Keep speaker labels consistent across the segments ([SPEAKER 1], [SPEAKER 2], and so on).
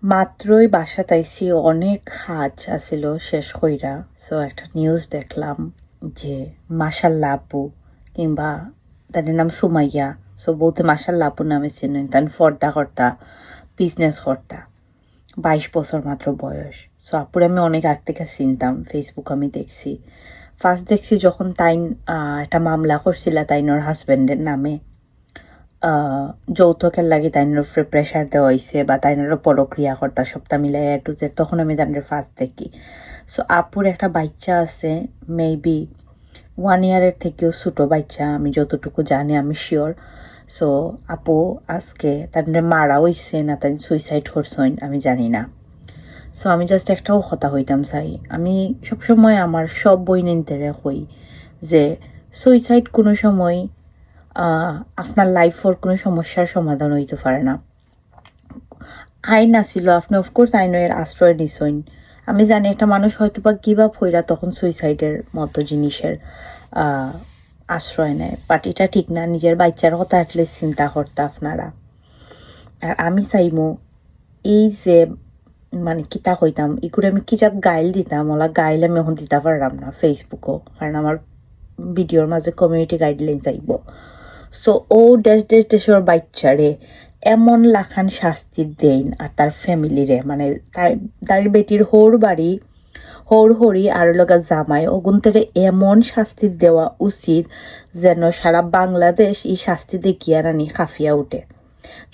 [SPEAKER 1] মাত্রই বাসাত আইছি, অনেক কাজ আছিল শেষ কইরা। সো একটা নিউজ দেখলাম যে মাশাল্লাহ আপু, কিংবা তাদের নাম সুমাইয়া, সো বলতে মাশাল্লাহ আপু নামে চিনেন, তান ফর্দা কর্তা, বিজনেস কর্তা, 22 বছর মাত্র বয়স। সো আপুর আমি অনেক আগ থেকে চিনতাম, ফেসবুক আমি দেখছি। ফার্স্ট দেখছি যখন তাইন একটা মামলা করছিল তাইনোর হাজব্যান্ডের নামে, যৌতুকের লাগি তাইনের উপরে প্রেশার দেওয়া হয়েছে বা তাইনেরও পরক্রিয়া কর্তা সপ্তাহ মিলাই টু যে, তখন আমি তাদের ফার্স্ট দেখি। সো আপুর একটা বাচ্চা আছে, মেবি 1 ইয়ারের থেকেও ছোটো বাচ্চা, আমি যতটুকু জানি, আমি শিওর। সো আপু আজকে তাদের মারা হইছে না তাই সুইসাইড করছেন আমি জানি না। সো আমি জাস্ট একটাও কথা হইতাম চাই, আমি সবসময় আমার সব বই নিতে হই যে সুইসাইড কোনো সময় আপনার লাইফের কোনো সমস্যার সমাধান হইতে পারে না। আইন আসিল, আপনি অফকোর্স আইনের আশ্রয় নিছেন। আমি জানি একটা মানুষ হয়তো বা গিভ আপ হইরা তখন সুইসাইডের মতো জিনিসের আশ্রয় নেয়, বাট এটা ঠিক না। নিজের বাচ্চার কথা অ্যাটলিস্ট চিন্তা করতে আপনারা। আর আমি চাইমু এই যে মানে কিতা হইতাম এগুলো আমি কি যাত গাইল দিতাম, ওলা গাইল আমি এখন দিতে পারলাম না ফেসবুকও, কারণ আমার ভিডিওর মাঝে কমিউনিটি গাইডলাইন চাইব। সো ও দেশের বাচ্চারে এমন লাখান শাস্তি দেন আর তার ফ্যামিলিরে, মানে তার বেটির বাড়ি হরি আর লগা জামাই অগুনতেরে এমন শাস্তি দেওয়া উচিত যেন সারা বাংলাদেশ এই শাস্তি দেখিয়া রানি খাফিয়া উঠে।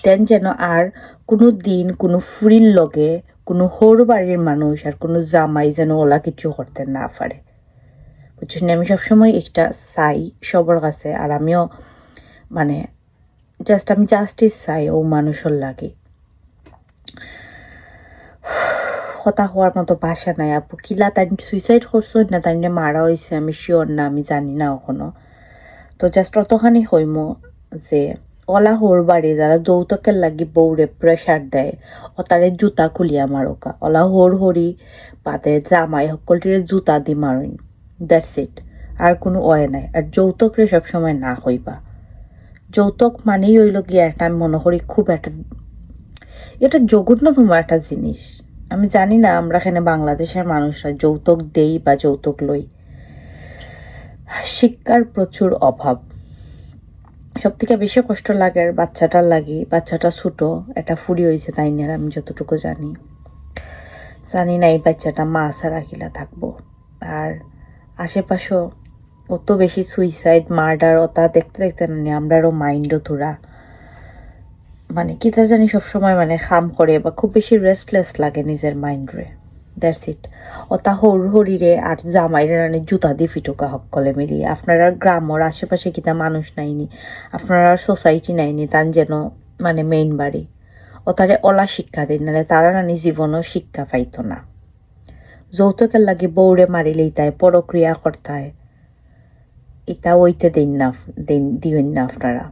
[SPEAKER 1] তেন যেন আর কোনো দিন কোনো ফুরির লগে কোনো বাড়ির মানুষ আর কোনো জামাই যেন ওলা কিছু করতে না পারে, বুঝছেন। আমি সবসময় একটা চাই সবার কাছে, আর আমিও মানে আমি জাস্টিস চাই ও মানুষের লাগে। কথা হওয়ার মতো ভাষা নাই আপু। কিলা তাই সুইসাইড করছো না তাই মারা হয়েছে আমি শিওর না, আমি জানি না এখনো। তো জাস্ট অতখানি হইমো যে ওলা বাড়ি যারা যৌতুকের লাগি বউরে প্রেশার দেয় ও তারে জুতা খুলিয়া মারোকা, ওলা হরি বাদে জামাই সকলটিরে জুতা দি মারইন, দ্যাটস ইট। আর কোনো ওয়ে নাই। আর যৌতুকরে সবসময় না হইবা। যৌতুক মানেই হইল গিয়ে একটা, আমি মনে করি খুব একটা, এটা জঘন্যতম একটা জিনিস। আমি জানি না আমরা এখানে বাংলাদেশের মানুষরা যৌতুক দেই বা যৌতুক লই। শিক্ষার প্রচুর অভাব। সব থেকে বেশি কষ্ট লাগে আর বাচ্চাটার লাগি। বাচ্চাটা ছোট, একটা ফুরি হয়েছে তাই নিয়ে, আমি যতটুকু জানি না এই বাচ্চাটা মা ছাড়া কিলা থাকবো। আর আশেপাশেও অত বেশি সুইসাইড মার্ডার ওটা দেখতে দেখতে না আমরারও মাইন্ডও তোরা মানে কিতা জানি সবসময় মানে খাম করে বা খুব বেশি রেস্টলেস লাগে নিজের মাইন্ডরে, দ্যাটস ইট। ওটা হরিরে আর জামাইরে মানে জুতা দিয়ে ফিটুকা সকলে মিলিয়ে। আপনারা গ্রামর আশেপাশে কিতা মানুষ নাইনি, আপনারা সোসাইটি নাইনি তান যেন মানে মেইন বাড়ি ওটারে ওলা শিক্ষা দিন, নাহলে তারা নানি জীবনও শিক্ষা পাইতো না। যৌতুকের লাগে বউরে মারিলেই তাই পরক্রিয়া করতে হয়, এটা ওইতে দিন না আপনারা।